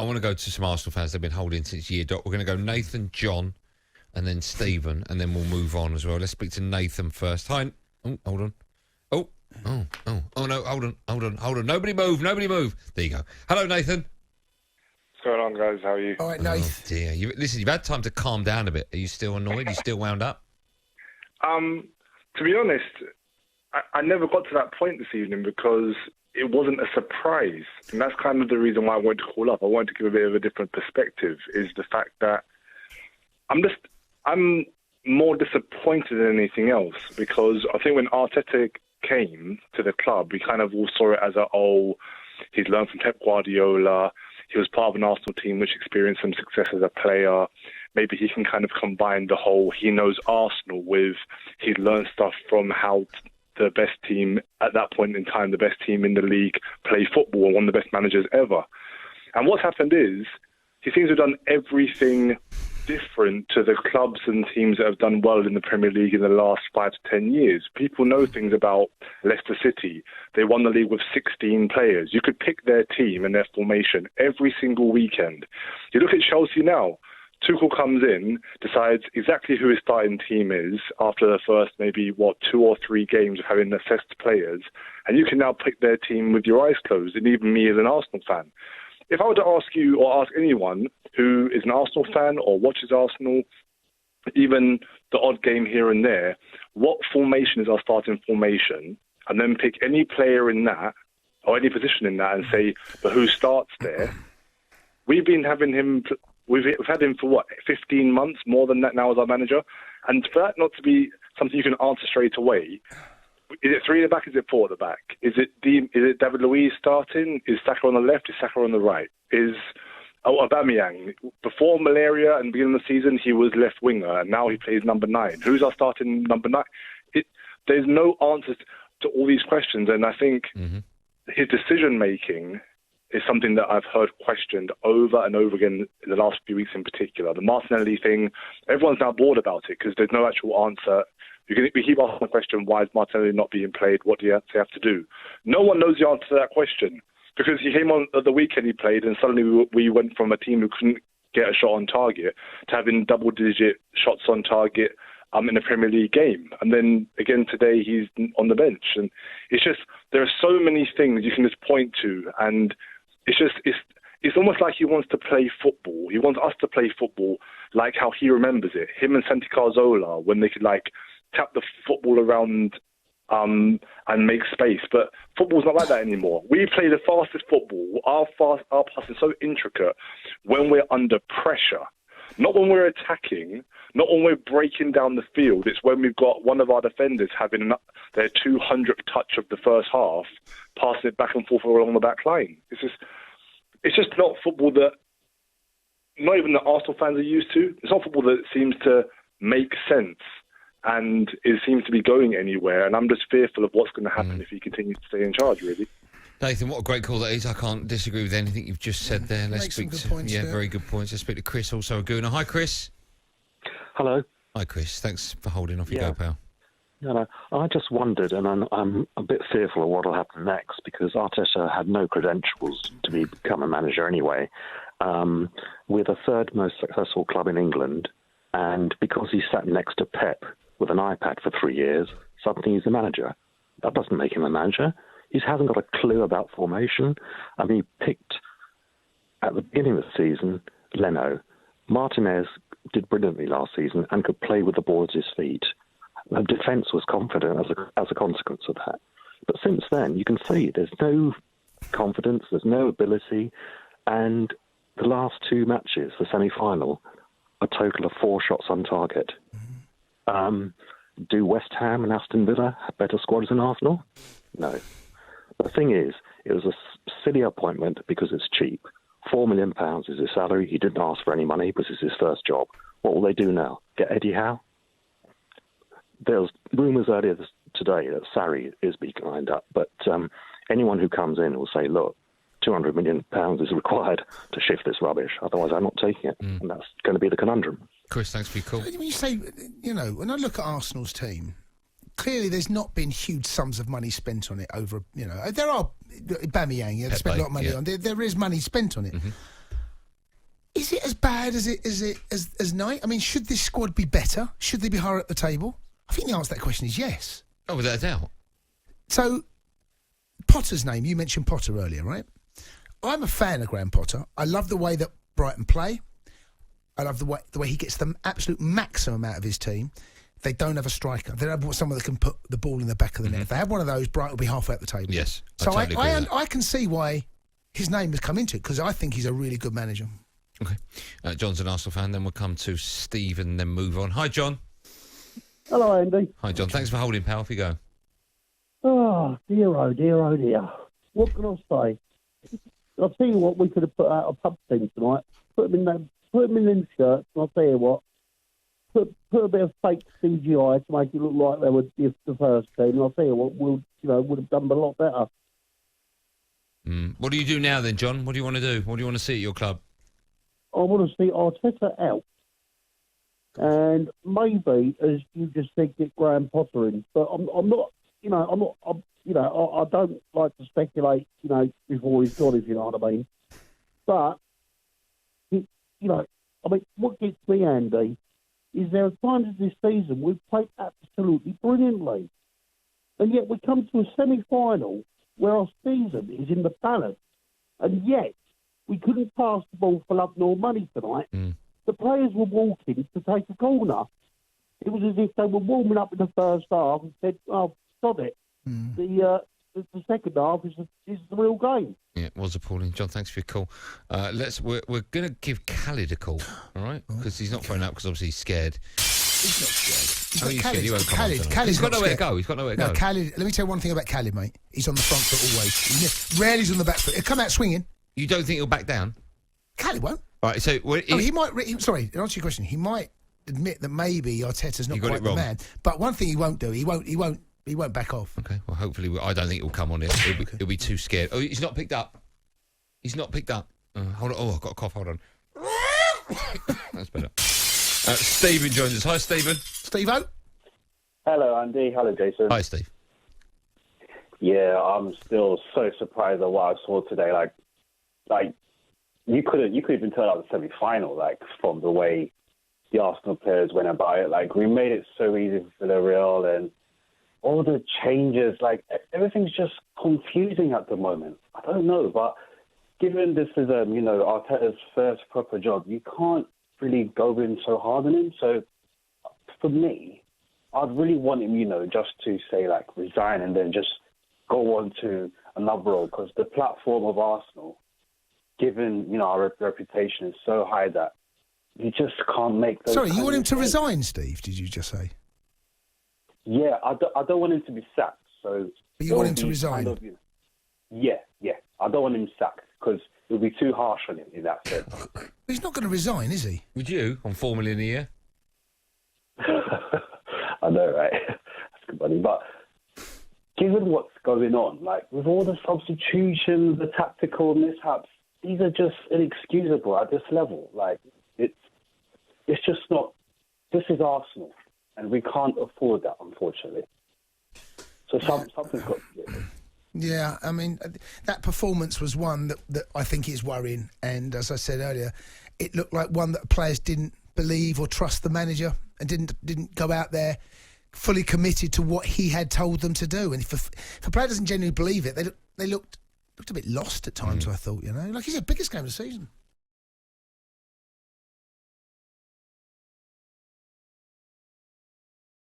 I want to go to some Arsenal fans. They've been holding since year dot. We're going to go Nathan, John, and then Stephen, and then we'll move on as well. Let's speak to Nathan first. Hi. Oh, hold on. Oh, no, hold on. Nobody move. There you go. Hello, Nathan. What's going on, guys? How are you? All right, Nathan. Oh, dear. You've had time to calm down a bit. Are you still annoyed? Are you still wound up? To be honest, I never got to that point this evening because it wasn't a surprise. And that's kind of the reason why I wanted to call up. I wanted to give a bit of a different perspective, is the fact that I'm more disappointed than anything else, because I think when Arteta came to the club, we kind of all saw it as he's learned from Pep Guardiola. He was part of an Arsenal team which experienced some success as a player. Maybe he can kind of combine the whole he knows Arsenal with he'd learned stuff from how the best team at that point in time, the best team in the league, play football, and one of the best managers ever. And what's happened is he seems to have done everything different to the clubs and teams that have done well in the Premier League in the last 5 to 10 years. People know things about Leicester City. They won the league with 16 players. You could pick their team and their formation every single weekend. You look at Chelsea now. Tuchel comes in, decides exactly who his starting team is after the first maybe, 2 or 3 games of having assessed players, and you can now pick their team with your eyes closed, and even me as an Arsenal fan. If I were to ask you or ask anyone who is an Arsenal fan or watches Arsenal, even the odd game here and there, what formation is our starting formation, and then pick any player in that or any position in that and say, but who starts there? We've been having him... We've had him for, 15 months, more than that now as our manager. And for that not to be something you can answer straight away, is it 3 at the back, is it 4 at the back? Is it David Luiz starting? Is Saka on the left? Is Saka on the right? Is Aubameyang? Before malaria and beginning of the season, he was left winger, and now he plays number 9. Who's our starting number 9? There's no answers to all these questions, and I think his decision-making is something that I've heard questioned over and over again in the last few weeks in particular. The Martinelli thing, everyone's now bored about it because there's no actual answer. We keep asking the question, why is Martinelli not being played? What do you have to do? No one knows the answer to that question, because he came on at the weekend he played, and suddenly we went from a team who couldn't get a shot on target to having double-digit shots on target in a Premier League game. And then again today he's on the bench. And it's just, there are so many things you can just point to, and it's almost like he wants to play football. He wants us to play football like how he remembers it. Him and Santi Cazorla, when they could tap the football around and make space. But football's not like that anymore. We play the fastest football. Our pass is so intricate when we're under pressure. Not when we're attacking, not when we're breaking down the field. It's when we've got one of our defenders having their 200th touch of the first half, passing it back and forth along the back line. It's just not football that, not even the Arsenal fans are used to. It's not football that seems to make sense, and it seems to be going anywhere. And I'm just fearful of what's going to happen if he continues to stay in charge, really. Nathan, what a great call that is. I can't disagree with anything you've just said there. Let's speak to points, very good points. Let's speak to Chris, also a Gooner. Hi, Chris. Hello. Hi, Chris. Thanks for holding off. You go, pal. No, I just wondered, and I'm a bit fearful of what will happen next, because Arteta had no credentials to become a manager anyway. We're the 3rd most successful club in England, and because he sat next to Pep with an iPad for 3 years, suddenly he's a manager. That doesn't make him a manager. He hasn't got a clue about formation. I mean, he picked, at the beginning of the season, Leno. Martinez did brilliantly last season and could play with the ball at his feet. The defence was confident as a consequence of that. But since then, you can see there's no confidence, there's no ability, and the last 2 matches, the semi-final, a total of 4 shots on target. Do West Ham and Aston Villa have better squads than Arsenal? No. The thing is, it was a silly appointment because it's cheap. £4 million is his salary. He didn't ask for any money because it's his first job. What will they do now? Get Eddie Howe? There was rumours earlier today that Sarri is being lined up, but anyone who comes in will say, look, £200 million is required to shift this rubbish. Otherwise, I'm not taking it. And that's going to be the conundrum. Chris, thanks for your call. When you say, when I look at Arsenal's team, clearly there's not been huge sums of money spent on it over, there are, Aubameyang, they've spent a lot of money on it. There is money spent on it. Is it as bad as Knight? I mean, should this squad be better? Should they be higher at the table? I think the answer to that question is yes. Oh, without a doubt. So, Potter's name, you mentioned Potter earlier, right? I'm a fan of Graham Potter. I love the way that Brighton play. I love the way he gets the absolute maximum out of his team. They don't have a striker. They don't have someone that can put the ball in the back of the net. If they had one of those, Brighton will be halfway up the table. Yes. So I totally agree with that. I can see why his name has come into it, because I think he's a really good manager. Okay. John's an Arsenal fan. Then we'll come to Steve and then move on. Hi, John. Hello, Andy. Hi, John. Thanks for holding, pal. Off you go. Oh, dear, oh, dear, oh, dear. What can I say? I'll tell you what, we could have put out a pub team tonight. Put them in them shirts, and I'll tell you what, put a bit of fake CGI to make it look like they were the first team, and I'll tell you what, would have done a lot better. What do you do now then, John? What do you want to do? What do you want to see at your club? I want to see Arteta out. And maybe, as you just said, get Graham Potter in. But I'm not, I don't like to speculate, before he's gone, if you know what I mean. But, what gets me, Andy, is there are times this season we've played absolutely brilliantly. And yet we come to a semi-final where our season is in the balance. And yet we couldn't pass the ball for love nor money tonight. The players were walking to take a corner. It was as if they were warming up in the first half and said, "Oh, stop it." The second half is the real game. Yeah, it was appalling. John, thanks for your call. We're going to give Khalid a call, all right? Because he's not phoning up because obviously he's scared. He's not scared. Oh, he's scared. He won't come on tonight. Khalid's He's got not nowhere to scared. go. He's got nowhere to go. No, Khalid. Let me tell you one thing about Khalid, mate. He's on the front foot always. Rarely he's on the back foot. He'll come out swinging. You don't think he'll back down? Khalid won't. All right, so... he might... sorry, to answer your question, he might admit that maybe Arteta's not quite the man. But one thing he won't do, he won't back off. Okay, well, hopefully... I don't think he'll come on it. He'll be too scared. Oh, he's not picked up. He's not picked up. Hold on. Oh, I've got a cough. Hold on. That's better. Stephen joins us. Hi, Stephen. Steve-O. Hello, Andy. Hello, Jason. Hi, Steve. Yeah, I'm still so surprised at what I saw today. Like you could even turn out the semi-final, from the way the Arsenal players went about it. Like, we made it so easy for Villarreal, and all the changes, everything's just confusing at the moment. I don't know, but given this is, Arteta's first proper job, you can't really go in so hard on him. So, for me, I'd really want him, just to say, resign and then just go on to another role, because the platform of Arsenal, given, our reputation, is so high that you just can't make those. Sorry, you want him to resign, Steve, did you just say? Yeah, I don't want him to be sacked. So, but you want him to resign? Yeah. I don't want him sacked, because it would be too harsh on him in that sense. He's not going to resign, is he? Would you, on $4 million a year? I know, right? That's good money. But given what's going on, with all the substitutions, the tactical mishaps, these are just inexcusable at this level. It's just not. This is Arsenal, and we can't afford that, unfortunately. So something's got to give. Yeah, I mean, that performance was one that I think is worrying. And as I said earlier, it looked like one that players didn't believe or trust the manager and didn't go out there fully committed to what he had told them to do. And if a player doesn't genuinely believe it, they looked a bit lost at times, I thought, like he's the biggest game of the season.